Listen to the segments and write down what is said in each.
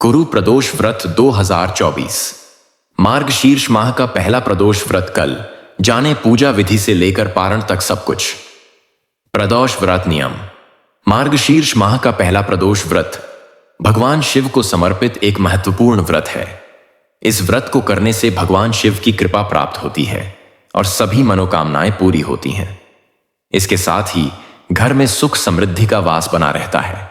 गुरु प्रदोष व्रत 2024। मार्गशीर्ष माह का पहला प्रदोष व्रत कल। जाने पूजा विधि से लेकर पारण तक सब कुछ। प्रदोष व्रत नियम। मार्गशीर्ष माह का पहला प्रदोष व्रत भगवान शिव को समर्पित एक महत्वपूर्ण व्रत है। इस व्रत को करने से भगवान शिव की कृपा प्राप्त होती है और सभी मनोकामनाएं पूरी होती हैं। इसके साथ ही घर में सुख समृद्धि का वास बना रहता है।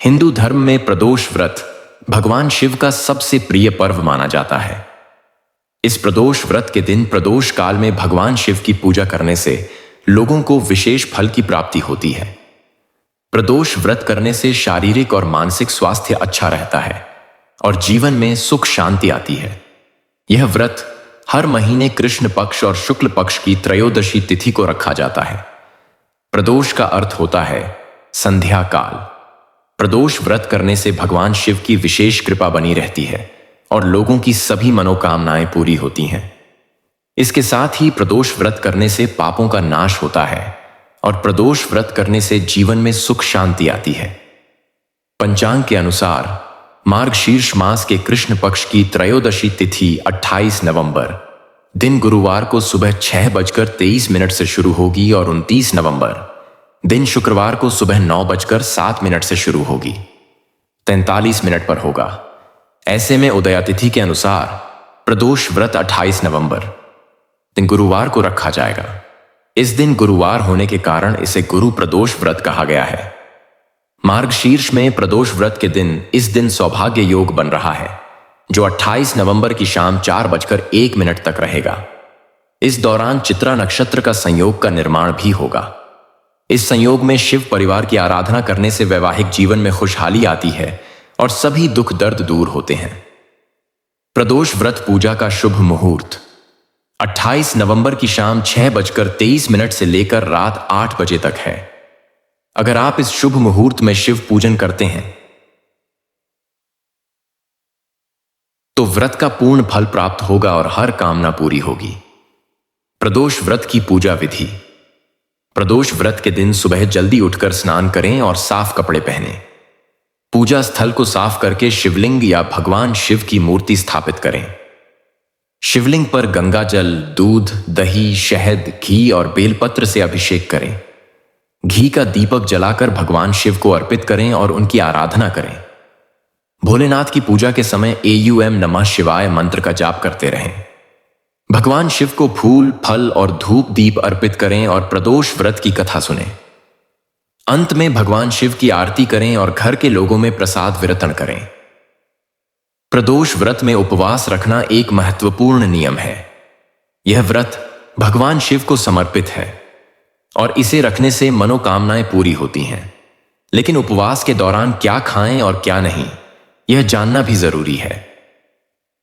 हिंदू धर्म में प्रदोष व्रत भगवान शिव का सबसे प्रिय पर्व माना जाता है। इस प्रदोष व्रत के दिन प्रदोष काल में भगवान शिव की पूजा करने से लोगों को विशेष फल की प्राप्ति होती है। प्रदोष व्रत करने से शारीरिक और मानसिक स्वास्थ्य अच्छा रहता है और जीवन में सुख शांति आती है। यह व्रत हर महीने कृष्ण पक्ष और शुक्ल पक्ष की त्रयोदशी तिथि को रखा जाता है। प्रदोष का अर्थ होता है संध्या काल। प्रदोष व्रत करने से भगवान शिव की विशेष कृपा बनी रहती है और लोगों की सभी मनोकामनाएं पूरी होती हैं। इसके साथ ही प्रदोष व्रत करने से पापों का नाश होता है और प्रदोष व्रत करने से जीवन में सुख शांति आती है। पंचांग के अनुसार मार्गशीर्ष मास के कृष्ण पक्ष की त्रयोदशी तिथि 28 नवंबर दिन गुरुवार को सुबह 6:23 से शुरू होगी और 29 नवंबर दिन शुक्रवार को सुबह 9:07 से शुरू होगी। 43 मिनट पर होगा। ऐसे में उदयातिथि के अनुसार प्रदोष व्रत 28 नवंबर दिन गुरुवार को रखा जाएगा। इस दिन गुरुवार होने के कारण इसे गुरु प्रदोष व्रत कहा गया है। मार्गशीर्ष में प्रदोष व्रत के दिन इस दिन सौभाग्य योग बन रहा है, जो 28 नवंबर की शाम 4:01 तक रहेगा। इस दौरान चित्रा नक्षत्र का संयोग का निर्माण भी होगा। इस संयोग में शिव परिवार की आराधना करने से वैवाहिक जीवन में खुशहाली आती है और सभी दुख दर्द दूर होते हैं। प्रदोष व्रत पूजा का शुभ मुहूर्त 28 नवंबर की शाम 6:23 से लेकर रात 8 बजे तक है। अगर आप इस शुभ मुहूर्त में शिव पूजन करते हैं तो व्रत का पूर्ण फल प्राप्त होगा और हर कामना पूरी होगी। प्रदोष व्रत की पूजा विधि। प्रदोष व्रत के दिन सुबह जल्दी उठकर स्नान करें और साफ कपड़े पहनें। पूजा स्थल को साफ करके शिवलिंग या भगवान शिव की मूर्ति स्थापित करें। शिवलिंग पर गंगा जल, दूध, दही, शहद, घी और बेलपत्र से अभिषेक करें। घी का दीपक जलाकर भगवान शिव को अर्पित करें और उनकी आराधना करें। भोलेनाथ की पूजा के समय AUM नमः शिवाय मंत्र का जाप करते रहें। भगवान शिव को फूल, फल और धूप दीप अर्पित करें और प्रदोष व्रत की कथा सुनें। अंत में भगवान शिव की आरती करें और घर के लोगों में प्रसाद वितरण करें। प्रदोष व्रत में उपवास रखना एक महत्वपूर्ण नियम है। यह व्रत भगवान शिव को समर्पित है और इसे रखने से मनोकामनाएं पूरी होती हैं। लेकिन उपवास के दौरान क्या खाएं और क्या नहीं, यह जानना भी जरूरी है।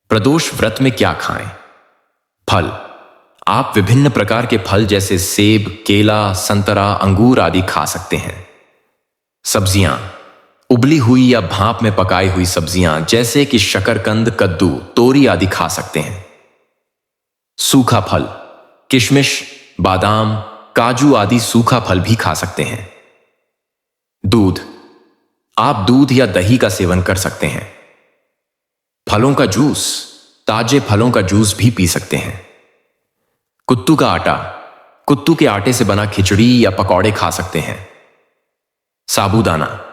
प्रदोष व्रत में क्या खाएं? फल। आप विभिन्न प्रकार के फल जैसे सेब, केला, संतरा, अंगूर आदि खा सकते हैं। सब्जियां। उबली हुई या भाप में पकाई हुई सब्जियां जैसे कि शकरकंद, कद्दू, तोरी आदि खा सकते हैं। सूखा फल। किशमिश, बादाम, काजू आदि सूखा फल भी खा सकते हैं। दूध। आप दूध या दही का सेवन कर सकते हैं। फलों का जूस। ताजे फलों का जूस भी पी सकते हैं। कुत्तू का आटा। कुत्तू के आटे से बना खिचड़ी या पकौड़े खा सकते हैं। साबूदाना।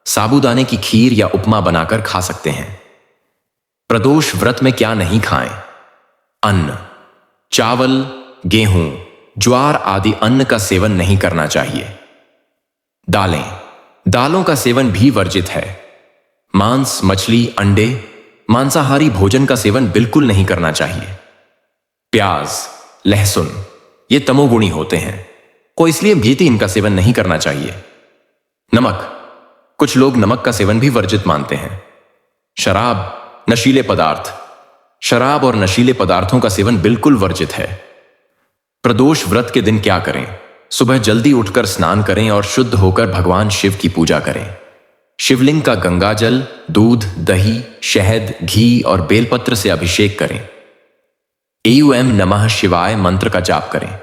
साबूदाने की खीर या उपमा बनाकर खा सकते हैं। प्रदोष व्रत में क्या नहीं खाएं? अन्न। चावल, गेहूं, ज्वार आदि अन्न का सेवन नहीं करना चाहिए। दालें। दालों का सेवन भी वर्जित है। मांस, मछली, अंडे, मांसाहारी भोजन का सेवन बिल्कुल नहीं करना चाहिए। प्याज, लहसुन ये तमोगुणी होते हैं, को इसलिए भी इनका सेवन नहीं करना चाहिए। नमक। कुछ लोग नमक का सेवन भी वर्जित मानते हैं। शराब, नशीले पदार्थ। शराब और नशीले पदार्थों का सेवन बिल्कुल वर्जित है। प्रदोष व्रत के दिन क्या करें? सुबह जल्दी उठकर स्नान करें और शुद्ध होकर भगवान शिव की पूजा करें। शिवलिंग का गंगा जल, दूध, दही, शहद, घी और बेलपत्र से अभिषेक करें। AUM नमः शिवाय मंत्र का जाप करें।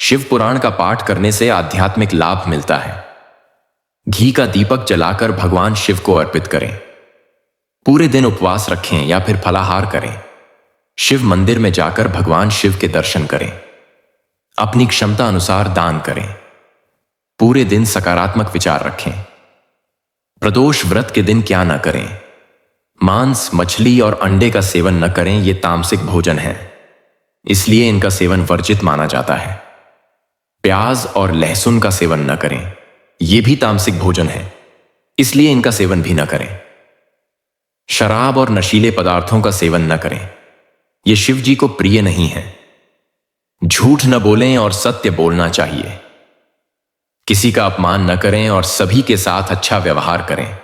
शिव पुराण का पाठ करने से आध्यात्मिक लाभ मिलता है। घी का दीपक जलाकर भगवान शिव को अर्पित करें। पूरे दिन उपवास रखें या फिर फलाहार करें। शिव मंदिर में जाकर भगवान शिव के दर्शन करें। अपनी क्षमता अनुसार दान करें। पूरे दिन सकारात्मक विचार रखें। प्रदोष व्रत के दिन क्या न करें? मांस, मछली और अंडे का सेवन न करें, ये तामसिक भोजन है, इसलिए इनका सेवन वर्जित माना जाता है। प्याज और लहसुन का सेवन न करें, यह भी तामसिक भोजन है, इसलिए इनका सेवन भी न करें। शराब और नशीले पदार्थों का सेवन न करें, यह शिव जी को प्रिय नहीं है। झूठ न बोलें और सत्य बोलना चाहिए। किसी का अपमान न करें और सभी के साथ अच्छा व्यवहार करें।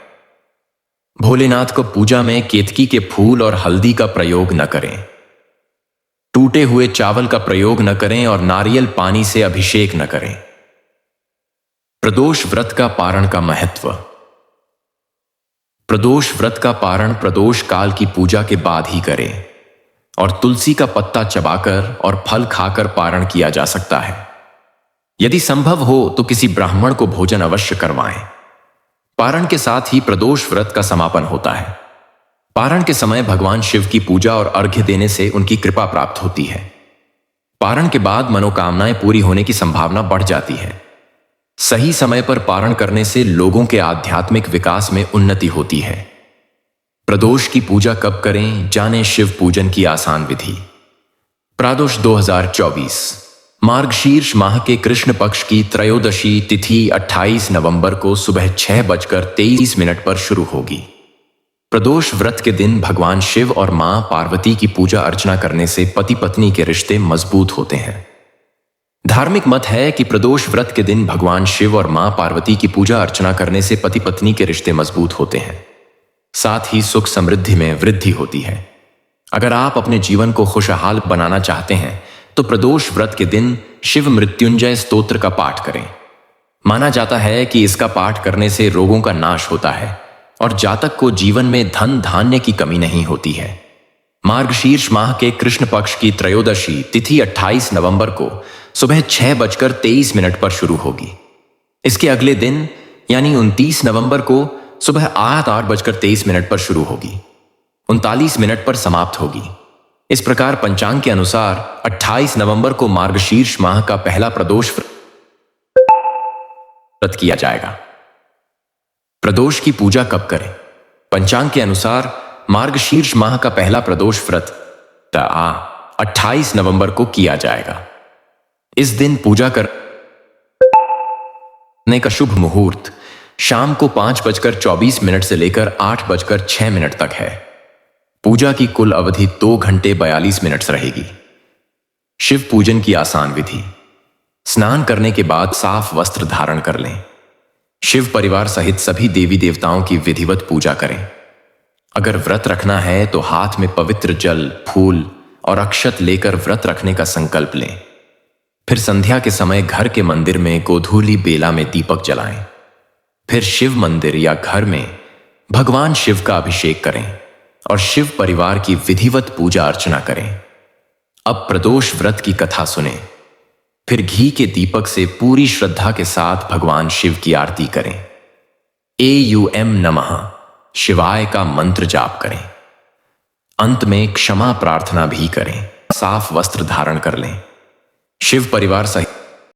भोलेनाथ को पूजा में केतकी के फूल और हल्दी का प्रयोग न करें। टूटे हुए चावल का प्रयोग न करें और नारियल पानी से अभिषेक न करें। प्रदोष व्रत का पारण का महत्व। प्रदोष व्रत का पारण प्रदोष काल की पूजा के बाद ही करें और तुलसी का पत्ता चबाकर और फल खाकर पारण किया जा सकता है। यदि संभव हो तो किसी ब्राह्मण को भोजन अवश्य करवाएं। पारण के साथ ही प्रदोष व्रत का समापन होता है। पारण के समय भगवान शिव की पूजा और अर्घ्य देने से उनकी कृपा प्राप्त होती है। पारण के बाद मनोकामनाएं पूरी होने की संभावना बढ़ जाती है। सही समय पर पारण करने से लोगों के आध्यात्मिक विकास में उन्नति होती है। प्रदोष की पूजा कब करें, जानें शिव पूजन की आसान विधि। प्रदोष 2024 मार्गशीर्ष माह के कृष्ण पक्ष की त्रयोदशी तिथि 28 नवंबर को सुबह 6:23 पर शुरू होगी। प्रदोष व्रत के दिन भगवान शिव और मां पार्वती की पूजा अर्चना करने से पति पत्नी के रिश्ते मजबूत होते हैं। धार्मिक मत है कि प्रदोष व्रत के दिन भगवान शिव और मां पार्वती की पूजा अर्चना करने से पति पत्नी के रिश्ते मजबूत होते हैं, साथ ही सुख समृद्धि में वृद्धि होती है। अगर आप अपने जीवन को खुशहाल बनाना चाहते हैं तो प्रदोष व्रत के दिन शिव मृत्युंजय स्तोत्र का पाठ करें। माना जाता है कि इसका पाठ करने से रोगों का नाश होता है और जातक को जीवन में धन धान्य की कमी नहीं होती है। मार्गशीर्ष माह के कृष्ण पक्ष की त्रयोदशी तिथि 28 नवंबर को सुबह 6:23 पर शुरू होगी। इसके अगले दिन यानी 29 नवंबर को सुबह 8:23 पर शुरू होगी, 39 मिनट पर समाप्त होगी। इस प्रकार पंचांग के अनुसार 28 नवंबर को मार्गशीर्ष माह का पहला प्रदोष व्रत किया जाएगा। प्रदोष की पूजा कब करें? पंचांग के अनुसार मार्गशीर्ष माह का पहला प्रदोष व्रत 28 नवंबर को किया जाएगा। इस दिन पूजा करने का शुभ मुहूर्त शाम को 5:24 से लेकर 8:06 तक है। पूजा की कुल अवधि 2 घंटे 42 मिनट रहेगी। शिव पूजन की आसान विधि। स्नान करने के बाद साफ वस्त्र धारण कर लें। शिव परिवार सहित सभी देवी देवताओं की विधिवत पूजा करें। अगर व्रत रखना है तो हाथ में पवित्र जल, फूल और अक्षत लेकर व्रत रखने का संकल्प लें। फिर संध्या के समय घर के मंदिर में गोधूली बेला में दीपक जलाएं। फिर शिव मंदिर या घर में भगवान शिव का अभिषेक करें और शिव परिवार की विधिवत पूजा अर्चना करें। अब प्रदोष व्रत की कथा सुनें। फिर घी के दीपक से पूरी श्रद्धा के साथ भगवान शिव की आरती करें। एयूएम नमः शिवाय का मंत्र जाप करें। अंत में क्षमा प्रार्थना भी करें। साफ वस्त्र धारण कर लें। शिव परिवार सहित